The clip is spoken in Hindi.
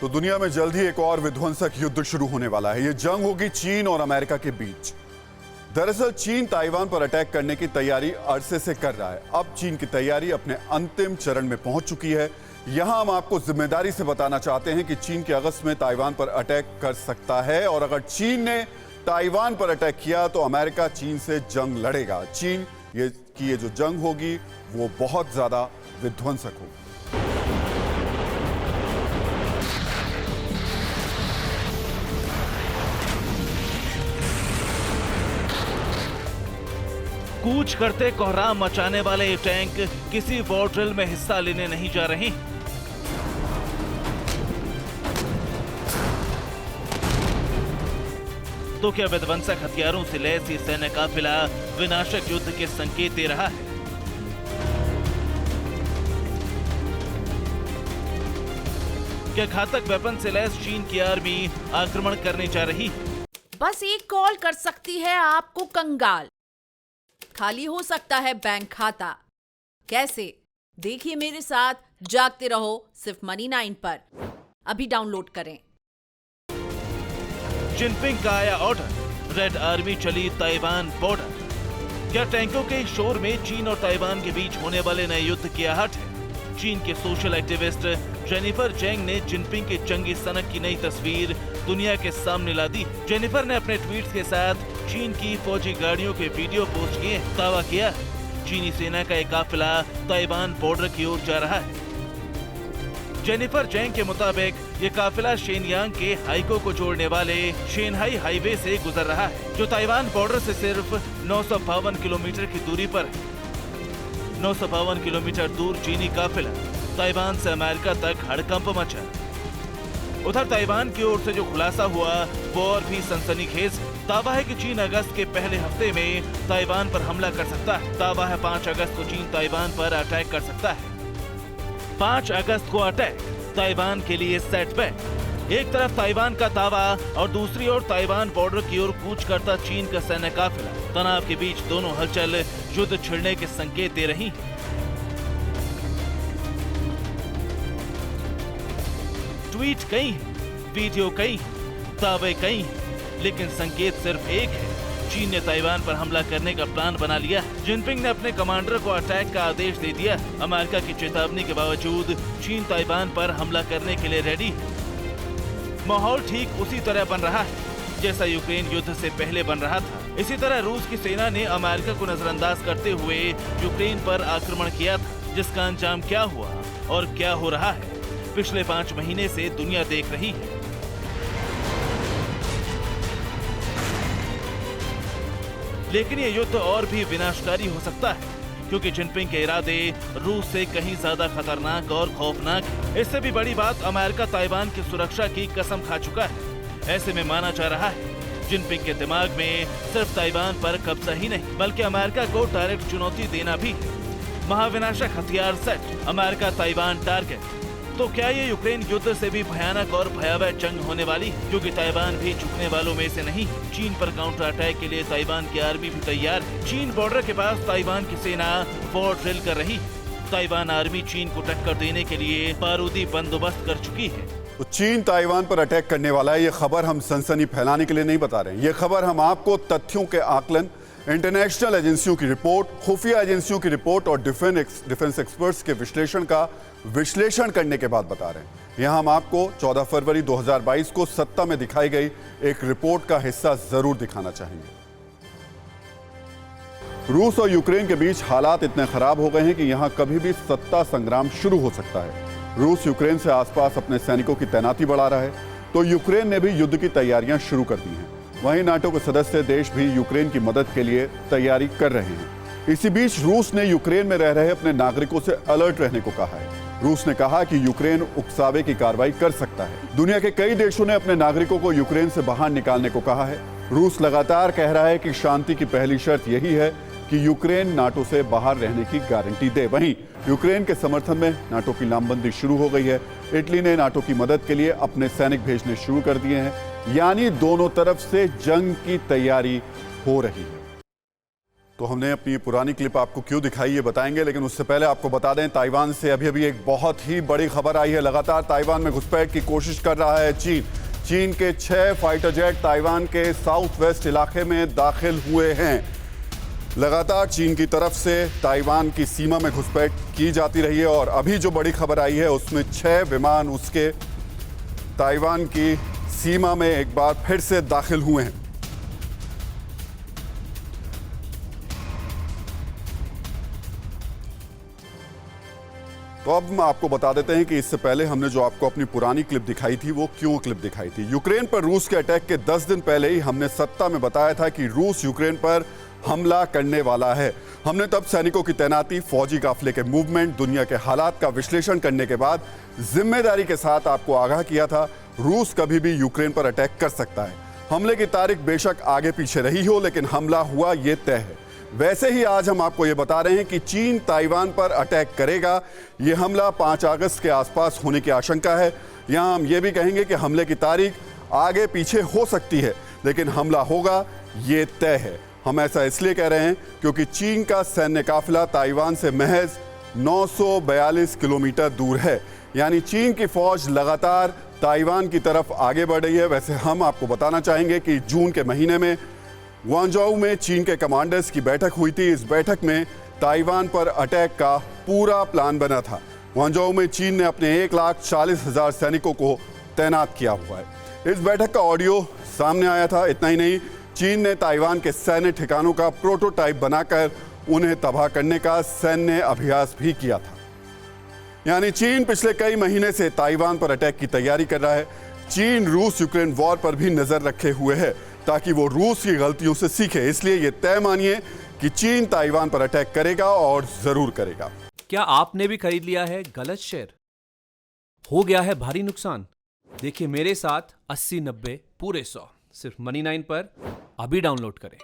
तो दुनिया में जल्द ही एक और विध्वंसक युद्ध शुरू होने वाला है। यह जंग होगी चीन और अमेरिका के बीच। दरअसल चीन ताइवान पर अटैक करने की तैयारी अरसे से कर रहा है। अब चीन की तैयारी अपने अंतिम चरण में पहुंच चुकी है। यहां हम आपको जिम्मेदारी से बताना चाहते हैं कि चीन के अगस्त में ताइवान पर अटैक कर सकता है, और अगर चीन ने ताइवान पर अटैक किया तो अमेरिका चीन से जंग लड़ेगा। चीन की ये जो जंग होगी वो बहुत ज्यादा विध्वंसक होगी। कूच करते कोहराम मचाने वाले ये टैंक किसी वॉर ड्रिल में हिस्सा लेने नहीं जा रहे। तो क्या विध्वंसक हथियारों से लैस ये सैन्य काफिला विनाशक युद्ध के संकेत दे रहा है? क्या घातक वेपन से लैस चीन की आर्मी आक्रमण करने जा रही? बस एक कॉल कर सकती है आपको कंगाल। खाली हो सकता है बैंक खाता। कैसे? देखिए मेरे साथ, जागते रहो सिर्फ मनी9 पर। अभी डाउनलोड करें। जिनपिंग का आया ऑर्डर, रेड आर्मी चली ताइवान बॉर्डर। क्या टैंकों के शोर में चीन और ताइवान के बीच होने वाले नए युद्ध की आहट है? चीन के सोशल एक्टिविस्ट जेनिफर जेंग ने जिनपिंग के जंगी सनक की नई तस्वीर दुनिया के सामने ला दी। जेनिफर ने अपने ट्वीट्स के साथ चीन की फौजी गाड़ियों के वीडियो पोस्ट किए। दावा किया चीनी सेना का एक काफिला ताइवान बॉर्डर की ओर जा रहा है। जेनिफर जेंग के मुताबिक ये काफिला शेनयांग के हाइको को जोड़ने वाले शेनहाई हाईवे से गुजर रहा है, जो ताइवान बॉर्डर से सिर्फ 952 किलोमीटर की दूरी पर है। 952 किलोमीटर दूर चीनी काफिला ताइवान से अमेरिका तक हड़कंप मचा। उधर ताइवान की ओर से जो खुलासा हुआ वो और भी सनसनीखेज है। दावा है कि चीन अगस्त के पहले हफ्ते में ताइवान पर हमला कर सकता है। दावा है 5 अगस्त को चीन ताइवान पर अटैक कर सकता है। 5 अगस्त को अटैक ताइवान के लिए सेटबैक। एक तरफ ताइवान का दावा और दूसरी ओर ताइवान बॉर्डर की ओर कूच करता चीन का सैन्य काफिला। तनाव के बीच दोनों हलचल युद्ध छिड़ने के संकेत दे रही हैं। ट्वीट कई हैं, वीडियो कई हैं, दावे कई हैं, लेकिन संकेत सिर्फ एक है। चीन ने ताइवान पर हमला करने का प्लान बना लिया है। जिनपिंग ने अपने कमांडर को अटैक का आदेश दे दिया। अमेरिका की चेतावनी के बावजूद चीन ताइवान पर हमला करने के लिए रेडी है। माहौल ठीक उसी तरह बन रहा है जैसा यूक्रेन युद्ध से पहले बन रहा था। इसी तरह रूस की सेना ने अमेरिका को नजरअंदाज करते हुए यूक्रेन पर आक्रमण किया था, जिसका अंजाम क्या हुआ और क्या हो रहा है पिछले 5 महीने से दुनिया देख रही है। लेकिन ये युद्ध और भी विनाशकारी हो सकता है, क्योंकि जिनपिंग के इरादे रूस से कहीं ज्यादा खतरनाक और खौफनाक है। इससे भी बड़ी बात, अमेरिका ताइवान की सुरक्षा की कसम खा चुका है। ऐसे में माना जा रहा है जिनपिंग के दिमाग में सिर्फ ताइवान पर कब्जा ही नहीं, बल्कि अमेरिका को डायरेक्ट चुनौती देना भी है। महाविनाशक हथियार सेट, अमेरिका ताइवान टारगेट। तो क्या ये यूक्रेन युद्ध से भी भयानक और भयावह जंग होने वाली है? क्योंकि ताइवान भी झुकने वालों में से नहीं। चीन पर काउंटर अटैक के लिए ताइवान की आर्मी भी तैयार है। चीन बॉर्डर के पास ताइवान की सेना वॉर ड्रिल कर रही है। ताइवान आर्मी चीन को टक्कर देने के लिए बारूदी बंदोबस्त कर चुकी है। तो चीन ताइवान पर अटैक करने वाला है। ये खबर हम सनसनी फैलाने के लिए नहीं बता रहे हैं। ये खबर हम आपको तथ्यों के आकलन, इंटरनेशनल एजेंसियों की रिपोर्ट, खुफिया एजेंसियों की रिपोर्ट और डिफेंस एक्सपर्ट्स के विश्लेषण का विश्लेषण करने के बाद बता रहे हैं। यहां हम आपको 14 फरवरी 2022 को सत्ता में दिखाई गई एक रिपोर्ट का हिस्सा जरूर दिखाना चाहेंगे। रूस और यूक्रेन के बीच हालात इतने खराब हो गए हैं कि यहां कभी भी सत्ता संग्राम शुरू हो सकता है। रूस यूक्रेन से आसपास अपने सैनिकों की तैनाती बढ़ा रहा है, तो यूक्रेन ने भी युद्ध की तैयारियां शुरू कर दी हैं। वहीं नाटो के सदस्य देश भी यूक्रेन की मदद के लिए तैयारी कर रहे हैं। इसी बीच रूस ने यूक्रेन में रह रहे अपने नागरिकों से अलर्ट रहने को कहा है। रूस ने कहा कि यूक्रेन उकसावे की कार्रवाई कर सकता है। दुनिया के कई देशों ने अपने नागरिकों को यूक्रेन से बाहर निकालने को कहा है। रूस लगातार कह रहा है कि शांति की पहली शर्त यही है कि यूक्रेन नाटो से बाहर रहने की गारंटी दे। वहीं यूक्रेन के समर्थन में नाटो की लामबंदी शुरू हो गई है। इटली ने नाटो की मदद के लिए अपने सैनिक भेजने शुरू कर दिए हैं। यानी दोनों तरफ से जंग की तैयारी हो रही है। तो हमने अपनी पुरानी क्लिप आपको क्यों दिखाई ये बताएंगे, लेकिन उससे पहले आपको बता दें ताइवान से अभी अभी एक बहुत ही बड़ी खबर आई है। लगातार ताइवान में घुसपैठ की कोशिश कर रहा है चीन। चीन के 6 फाइटर जेट ताइवान के साउथ वेस्ट इलाके में दाखिल हुए हैं। लगातार चीन की तरफ से ताइवान की सीमा में घुसपैठ की जाती रही है और अभी जो बड़ी खबर आई है उसमें 6 विमान उसके ताइवान की सीमा में एक बार फिर से दाखिल हुए हैं। तो अब हम आपको बता देते हैं कि इससे पहले हमने जो आपको अपनी पुरानी क्लिप दिखाई थी वो क्यों क्लिप दिखाई थी। यूक्रेन पर रूस के अटैक के 10 दिन पहले ही हमने सत्ता में बताया था कि रूस यूक्रेन पर हमला करने वाला है। हमने तब सैनिकों की तैनाती, फौजी काफिले के मूवमेंट, दुनिया के हालात का विश्लेषण करने के बाद जिम्मेदारी के साथ आपको आगाह किया था रूस कभी भी यूक्रेन पर अटैक कर सकता है। हमले की तारीख बेशक आगे पीछे रही हो, लेकिन हमला हुआ ये तय है। वैसे ही आज हम आपको ये बता रहे हैं कि चीन ताइवान पर अटैक करेगा। ये हमला 5 अगस्त के आसपास होने की आशंका है। यहाँ हम ये भी कहेंगे कि हमले की तारीख आगे पीछे हो सकती है, लेकिन हमला होगा ये तय है। हम ऐसा इसलिए कह रहे हैं क्योंकि चीन का सैन्य काफिला ताइवान से महज 942 किलोमीटर दूर है। यानी चीन की फौज लगातार ताइवान की तरफ आगे बढ़ रही है। वैसे हम आपको बताना चाहेंगे कि जून के महीने में ग्वांगझोउ में चीन के कमांडर्स की बैठक हुई थी। इस बैठक में ताइवान पर अटैक का पूरा प्लान बना था। ग्वांगझोउ में चीन ने अपने 1,40,000 सैनिकों को तैनात किया हुआ है। इस बैठक का ऑडियो सामने आया था। इतना ही नहीं, चीन ने ताइवान के सैन्य ठिकानों का प्रोटोटाइप बनाकर उन्हें तबाह करने का सैन्य अभ्यास भी किया था। यानी चीन पिछले कई महीने से ताइवान पर अटैक की तैयारी कर रहा है। चीन रूस यूक्रेन वॉर पर भी नजर रखे हुए है ताकि वो रूस की गलतियों से सीखे। इसलिए ये तय मानिए कि चीन ताइवान पर अटैक करेगा और जरूर करेगा। क्या आपने भी खरीद लिया है गलत शेयर? हो गया है भारी नुकसान? देखिए मेरे साथ 80-90 पूरे 100 सिर्फ Money9 पर अभी डाउनलोड करें।